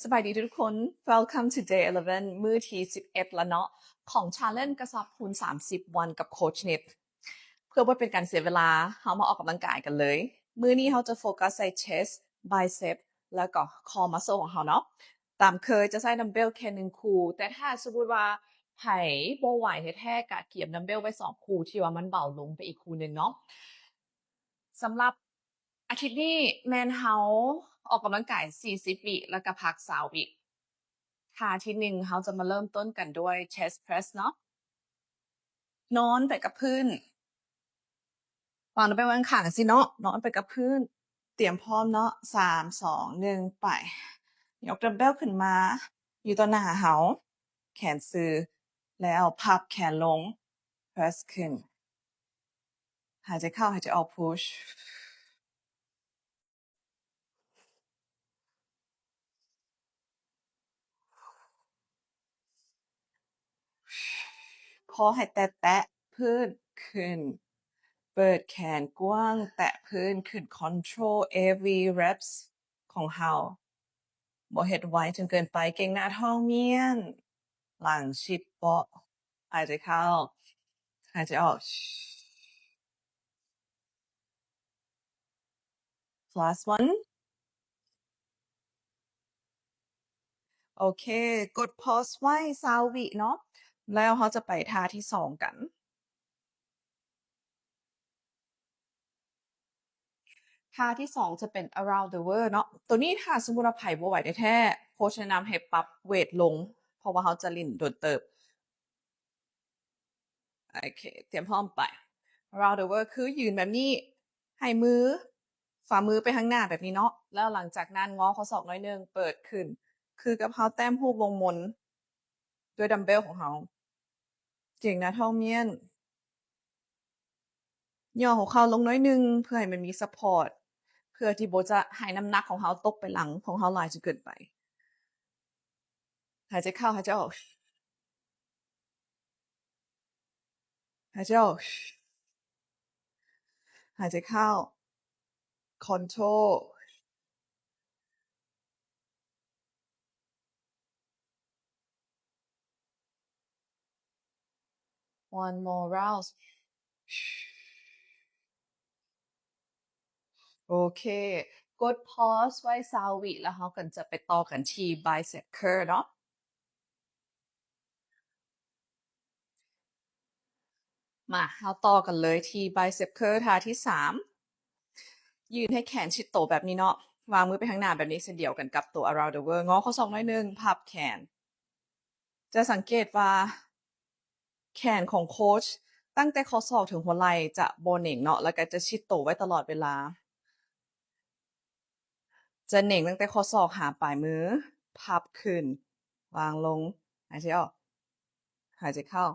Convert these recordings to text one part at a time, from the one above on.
สบายดีทุกคน Welcome to day 11 มื้อที่11แล้วเนาะของ Challenge กระสอบคูณ30 วันกับโค้ชเน็ตเพื่อว่าเป็นการเสียเวลาเรามาออกกำลังกายกันเลย มื้อนี้เราจะโฟกัสใส่ chest bicep แล้วก็ core muscle ของเราเนาะตามเคยจะใส่ดัมเบลแค่1คู่แต่ถ้าสมมติว่าไผ่บ่ไหวแท้ๆกะเกียบดัมเบลไว้2คู่ที่ว่ามันเบาลงไปอีกคู่หนึ่งเนาะสำหรับอาทิตย์นี้แมนเฮาออกกำลังกาย40วิแล้วก็พัก20วิท่าที่หนึ่งเราจะมาเริ่มต้นกันด้วย chest press เนาะนอนไปกับพื้นวางลงไปวางข้างสิเนาะนอนไปกับพื้นเตรียมพร้อมเนาะ3 2 1ไปยกดัมเบลขึ้นมาอยู่ต่อหน้าเฮาแขนซื้อแล้วพับแขนลง press ขึ้นหายใจเข้าหายใจออก push ขอให้แตะพื้นขึ้นเปิดแขนกว้างแตะพื้นขึ้น control every reps ของเฮาบ่เฮ็ดไวจนเกินไปเก่งหน้าท้องเมียนหลังชิดเปาะหายใจเข้าหายใจออก last one โอเคกด pause ไว้20วิเนาะแล้วเราจะไปท่าที่2กันท่าที่2จะเป็น around the world เนาะตัวนี้ถ้าสมมุติว่าไผบ่ไหวแท้ๆโค้ชแนะนำให้ปรับเวทลงเพราะว่าเขาจะเล่นโดนเติบโอเคเตรียมพร้อมไป around the world คือยืนแบบนี้ให้มือฝ่ามือไปข้างหน้าแบบนี้เนาะแล้วหลังจากนั้นงอข้อศอกน้อยนึงเปิดขึ้นคือกับเขาแต้มหูวงมนด้วยดัมเบลของเขาเก่งนะท้องเมียนย่อหัวเข่าลงน้อยนึงเพื่อให้มันมีซัพพอร์ตเพื่อที่โบจะให้น้ำหนักของเขาตกไปหลังของเขาหลายจนเกินไปหายใจเข้าหายใจออกหายใจออกหายใจเข้า control one more round โอเคกด pause ไว้20วิแล้วเราก็จะไปต่อกันที่ bicep curl เนาะมาเราต่อกันเลยที่ bicep curl ท่าที่3ยืนให้แขนชิดโตแบบนี้เนาะวางมือไปข้างหน้าแบบนี้เช่นเดียวกันกับตัว around the world งอข้อศอกน้อยนึงพับแขนจะสังเกตว่าแขนของโค้ชตั้งแต่ข้อศอกถึงหัวไหล่จะโบเหน่งเนาะแล้วก็จะชิดโตไว้ตลอดเวลาจะเหน่งตั้งแต่ข้อศอกหาปลายมือพับขึ้นวางลงหายใจออกหายใจเข้า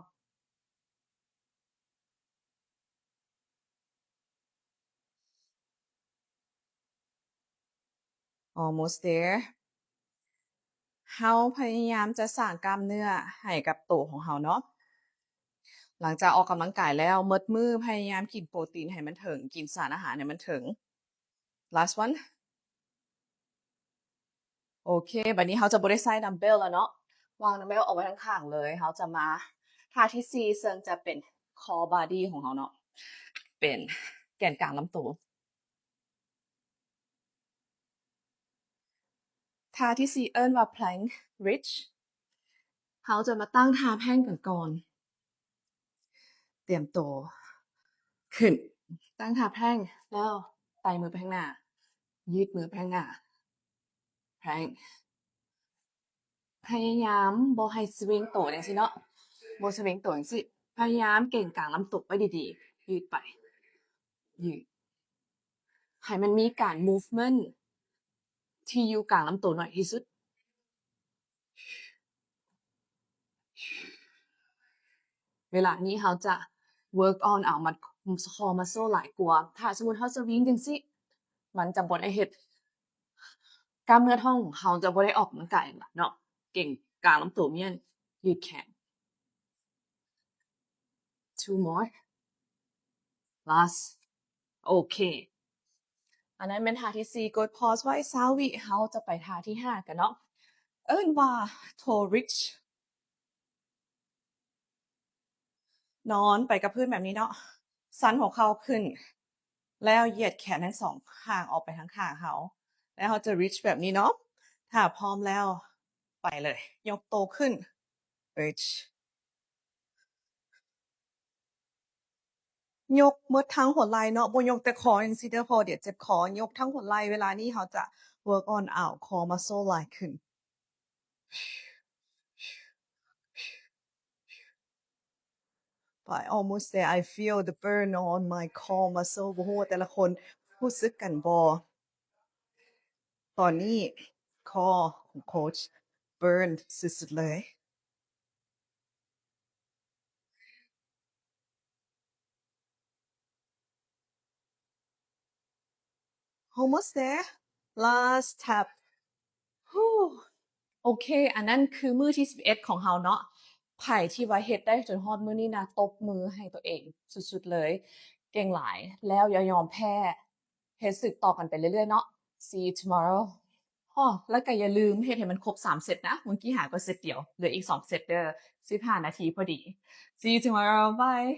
almost there เฮาพยายามจะสร้างกล้ามเนื้อให้กับตัวของเฮาเนาะหลังจากออกกำลังกายแล้วมดมือพยายามกินโปรตีนให้มันถึงกินสารอาหารให้มันถึง last one โอเคบัดนี้เฮาจะบ่ได้ใส่ดัมเบลแล้วเนาะวางดัมเบลเอาไว้ข้างๆเลยเฮาจะมาท่าที่4ซึ่งจะเป็น core body ของเฮาเนาะเป็นแกนกลางลำตัวท่าที่4เอิ้นว่า plank ridge เฮาจะมาตั้งท่าแพ่งกันก่อนเตรียมตัวขึ้นตั้งท่าแพร่งแล้วไต่มือไปข้างหน้ายืดมือไปข้างหน้าแพร่งพยายามบ่ให้สวิงโตจังซี่เนาะบ่สวิงโตจังซี่พยายามเก่งกลางลำตัวไว้ดีๆยืดไปยืดให้มันมีการ movement ที่อยู่กลางลำตัวน้อยที่สุดเวลานี้เราจะ work on เอามัน core muscle หลายกว่าถ้าสมมุติเราสวิงจังซี่มันจะบ่ได้เฮ็ดกล้ามเนื้อท้องของเราจะบ่ได้ออกกำลังกายล่ะเนาะเก่งกลางลำตัวเมียนยืดแขน two more last โอเคอันนั้นเป็นท่าที่4กด pause ไว้20วิเราจะไปท่าที่5กันเนาะ เอิ้นว่า toe reach นอนไปกับพื้นแบบนี้เนาะสันหัวเข่าขึ้น แล้วเหยียดแขนทั้งสองข้างออกไปทั้งข้างเขาแล้วเขาจะ reach แบบนี้เนาะถ้าพร้อมแล้วไปเลย ยกโตขึ้น reach ยกหมดทั้งหัวไหล่เนาะบ่ยกแต่คอจังซี่เด้อเพราะเดี๋ยวเจ็บคอยกทั้งหัวไหล่เวลานี้เขาจะ work on core muscle หลายขึ้น I almost there I feel the burn on my core muscle บ่ฮู้ว่าแต่ละคนรู้สึกกันบ่ตอนนี้ core ของโค้ช burn สุดๆเลย almost there last tap ฮู้โอเค อันนั้นคือมื้อที่11ของเฮาเนาะไผที่ว่าเฮ็ดได้จนฮอดมื้อนี้นะตบมือให้ตัวเองสุดๆเลย เก่งหลาย แล้วอย่ายอมแพ้เฮ็ดสึกต่อกันไปเรื่อยๆเนาะ see you tomorrow อ้อแล้วก็อย่าลืมเฮ็ดให้มันครบ3เซตนะเมื่อกี้หาก็เซตเดียวเหลืออีก2เซตเด้อ15นาทีพอดี see you tomorrow bye